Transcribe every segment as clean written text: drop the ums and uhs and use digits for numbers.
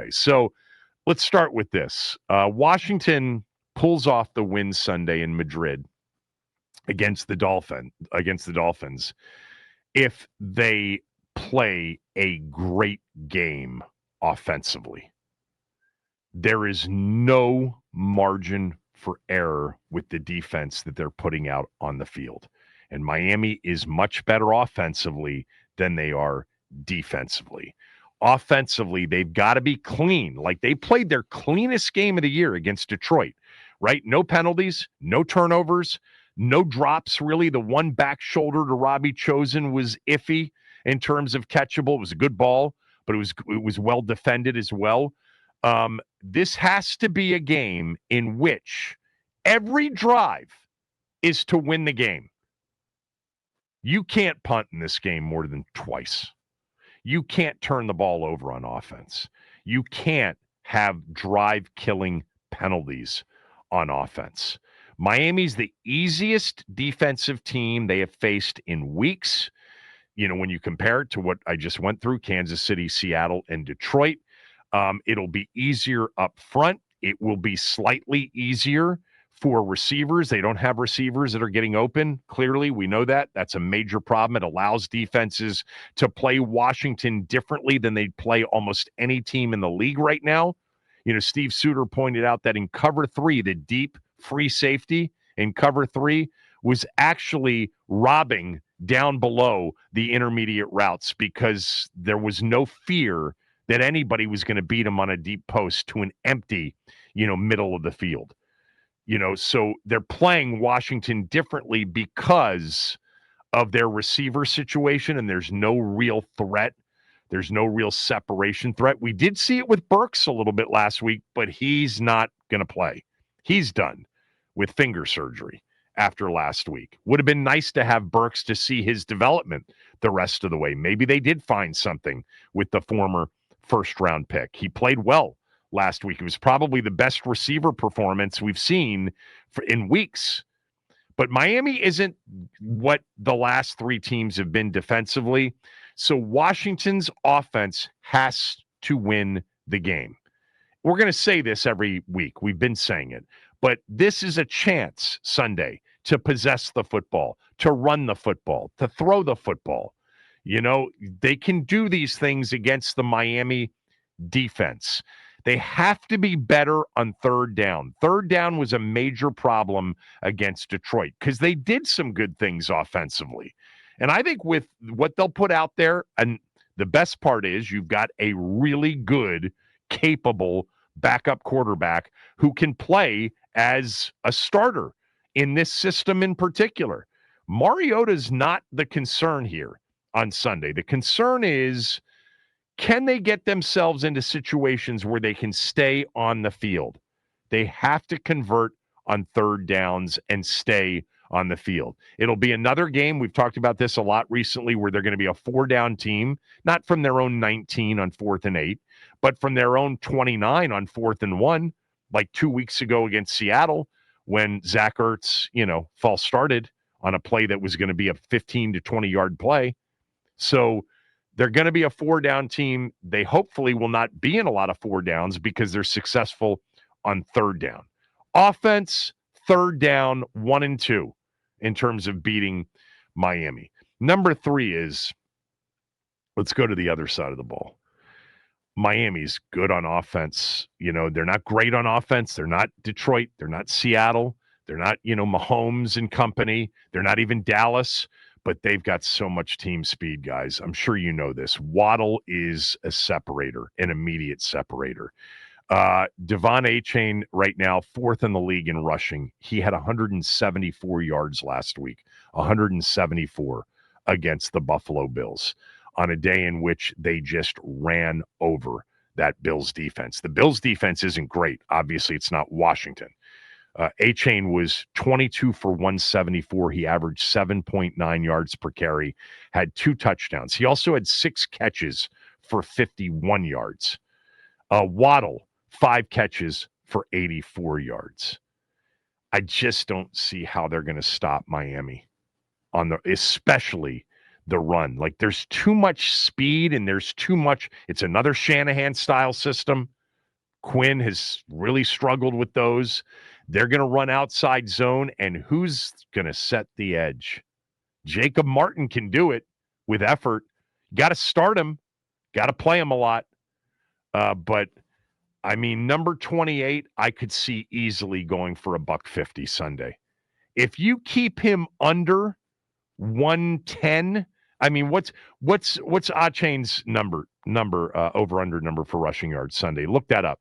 way. So let's start with this. Washington pulls off the win Sunday in Madrid against the Dolphins if they play a great game offensively. There is no margin for error with the defense that they're putting out on the field. And Miami is much better offensively than they are defensively. Offensively, they've got to be clean. Like they played their cleanest game of the year against Detroit, right? No penalties, no turnovers, no drops, really. The one back shoulder to Robbie Chosen was iffy in terms of catchable. It was a good ball, but it was well defended as well. This has to be a game in which every drive is to win the game. You can't punt in this game more than twice. You can't turn the ball over on offense. You can't have drive-killing penalties on offense. Miami's the easiest defensive team they have faced in weeks. When you compare it to what I just went through, Kansas City, Seattle, and Detroit, it'll be easier up front. It will be slightly easier for receivers. They don't have receivers that are getting open. Clearly, we know that. That's a major problem. It allows defenses to play Washington differently than they play almost any team in the league right now. Steve Suter pointed out that in cover 3, the deep free safety in cover 3 was actually robbing down below the intermediate routes because there was no fear that anybody was going to beat him on a deep post to an empty, middle of the field. So they're playing Washington differently because of their receiver situation, and there's no real threat. There's no real separation threat. We did see it with Burks a little bit last week, but he's not going to play. He's done with finger surgery after last week. Would have been nice to have Burks to see his development the rest of the way. Maybe they did find something with the former first-round pick. He played well last week. It was probably the best receiver performance we've seen in weeks. But Miami isn't what the last 3 teams have been defensively. So Washington's offense has to win the game. We're going to say this every week. We've been saying it. But this is a chance Sunday to possess the football, to run the football, to throw the football. They can do these things against the Miami defense. They have to be better on third down. Third down was a major problem against Detroit because they did some good things offensively. And I think with what they'll put out there, and the best part is you've got a really good, capable backup quarterback who can play as a starter in this system in particular. Mariota's not the concern here on Sunday. The concern is, can they get themselves into situations where they can stay on the field? They have to convert on third downs and stay on the field. It'll be another game. We've talked about this a lot recently where they're going to be a 4-down team, not from their own 19 on 4th and 8, but from their own 29 on 4th and 1, like 2 weeks ago against Seattle when Zach Ertz, false started on a play that was going to be a 15 to 20-yard play. So they're going to be a 4-down team. They hopefully will not be in a lot of 4 downs because they're successful on third down. Offense, third down, 1 and 2 in terms of beating Miami. Number 3 is, let's go to the other side of the ball. Miami's good on offense. They're not great on offense. They're not Detroit. They're not Seattle. They're not, Mahomes and company. They're not even Dallas. But they've got so much team speed, guys. I'm sure you know this. Waddle is a separator, an immediate separator. Devon Achane right now, 4th in the league in rushing. He had 174 yards last week, 174 against the Buffalo Bills on a day in which they just ran over that Bills defense. The Bills defense isn't great. Obviously, it's not Washington. Achane was 22 for 174. He averaged 7.9 yards per carry, had 2 touchdowns. He also had 6 catches for 51 yards. Waddle, 5 catches for 84 yards. I just don't see how they're going to stop Miami especially the run. There's too much speed and there's too much. It's another Shanahan style system. Quinn has really struggled with those. They're going to run outside zone, and who's going to set the edge? Jacob Martin can do it with effort. Got to start him. Got to play him a lot. But, I mean, number 28, I could see easily going for a $150 Sunday. If you keep him under 110, I mean, what's Achane's number over under number for rushing yards Sunday? Look that up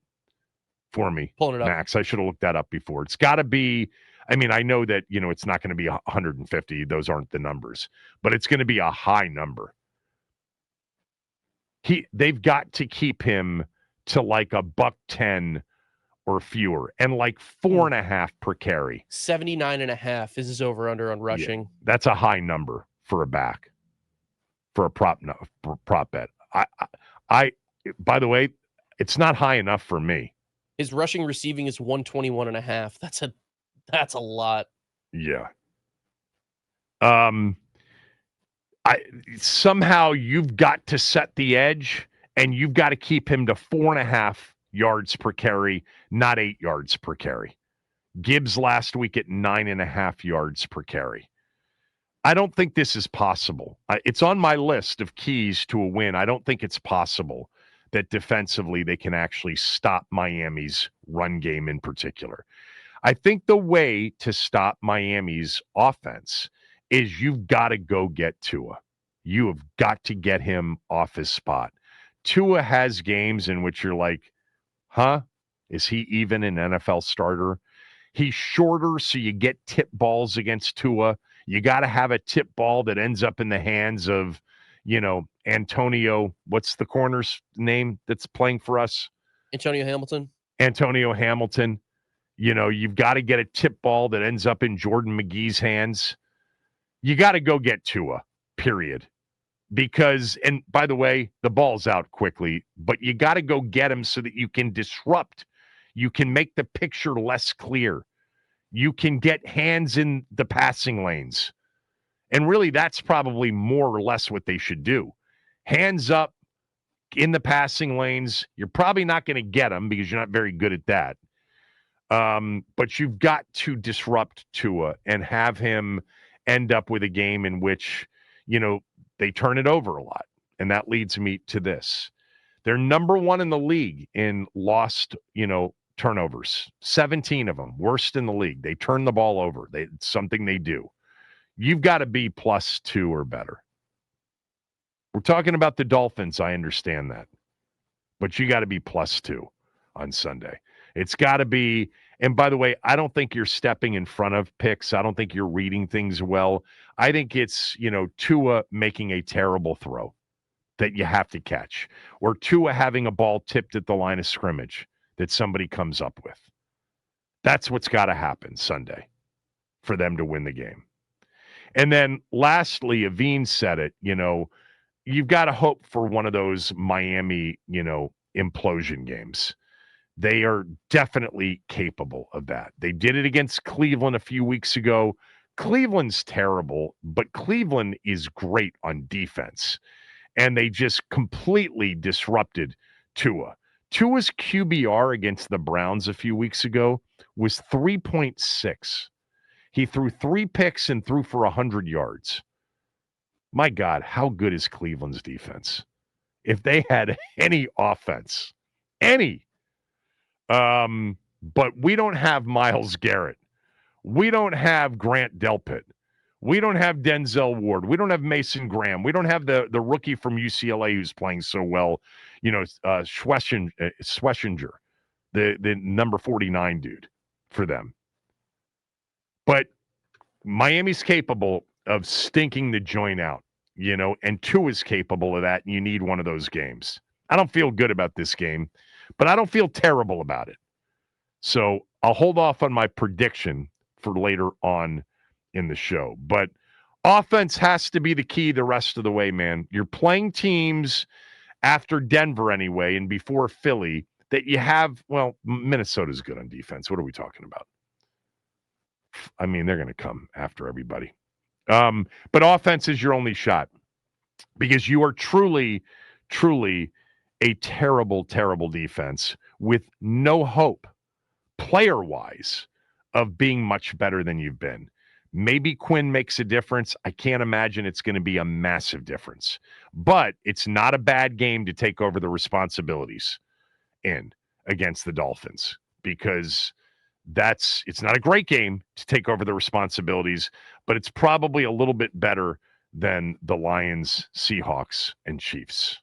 for me, Pulling it up. Max. I should have looked that up before. It's got to be. I mean, I know that it's not going to be 150. Those aren't the numbers, but it's going to be a high number. They've got to keep him to like a $110 or fewer, and like 4.5 per carry. 79.5 is his over under on rushing. Yeah, that's a high number for a back, for a prop bet. I by the way, it's not high enough for me. His rushing receiving is 121.5. That's a lot. Yeah. Somehow you've got to set the edge, and you've got to keep him to 4.5 yards per carry, not 8 yards per carry. Gibbs last week at 9.5 yards per carry. I don't think this is possible. It's on my list of keys to a win. I don't think it's possible that defensively they can actually stop Miami's run game in particular. I think the way to stop Miami's offense is you've got to go get Tua. You have got to get him off his spot. Tua has games in which you're like, huh? Is he even an NFL starter? He's shorter, so you get tip balls against Tua. You got to have a tip ball that ends up in the hands of, Antonio. What's the corner's name that's playing for us? Antonio Hamilton. You've got to get a tip ball that ends up in Jordan McGee's hands. You got to go get Tua, period. Because, and by the way, the ball's out quickly, but you got to go get him so that you can disrupt. You can make the picture less clear. You can get hands in the passing lanes. And really, that's probably more or less what they should do. Hands up in the passing lanes. You're probably not going to get them because you're not very good at that. But you've got to disrupt Tua and have him end up with a game in which, they turn it over a lot. And that leads me to this. They're number one in the league in lost, turnovers. 17 of them, worst in the league. They turn the ball over. It's something they do. You've got to be +2 or better. We're talking about the Dolphins. I understand that. But you got to be +2 on Sunday. It's got to be, and by the way, I don't think you're stepping in front of picks. I don't think you're reading things well. I think it's, Tua making a terrible throw that you have to catch, or Tua having a ball tipped at the line of scrimmage that somebody comes up with. That's what's got to happen Sunday for them to win the game. And then lastly, Aveen said it, you've got to hope for one of those Miami, implosion games. They are definitely capable of that. They did it against Cleveland a few weeks ago. Cleveland's terrible, but Cleveland is great on defense. And they just completely disrupted Tua. Tua's QBR against the Browns a few weeks ago was 3.6. He threw 3 picks and threw for 100 yards. My God, how good is Cleveland's defense? If they had any offense, but we don't have Myles Garrett. We don't have Grant Delpit. We don't have Denzel Ward. We don't have Mason Graham. We don't have the rookie from UCLA who's playing so well, Schlesinger, the number 49 dude for them. But Miami's capable of stinking the joint out, and Tua is capable of that, and you need one of those games. I don't feel good about this game, but I don't feel terrible about it. So I'll hold off on my prediction for later on in the show. But offense has to be the key the rest of the way, man. You're playing teams after Denver anyway, and before Philly, that you have, Minnesota's good on defense. What are we talking about? I mean, they're going to come after everybody. But offense is your only shot because you are truly, truly a terrible, terrible defense with no hope, player-wise, of being much better than you've been. Maybe Quinn makes a difference. I can't imagine it's going to be a massive difference. But it's not a bad game to take over the responsibilities in against the Dolphins, because it's not a great game to take over the responsibilities, but it's probably a little bit better than the Lions, Seahawks, and Chiefs.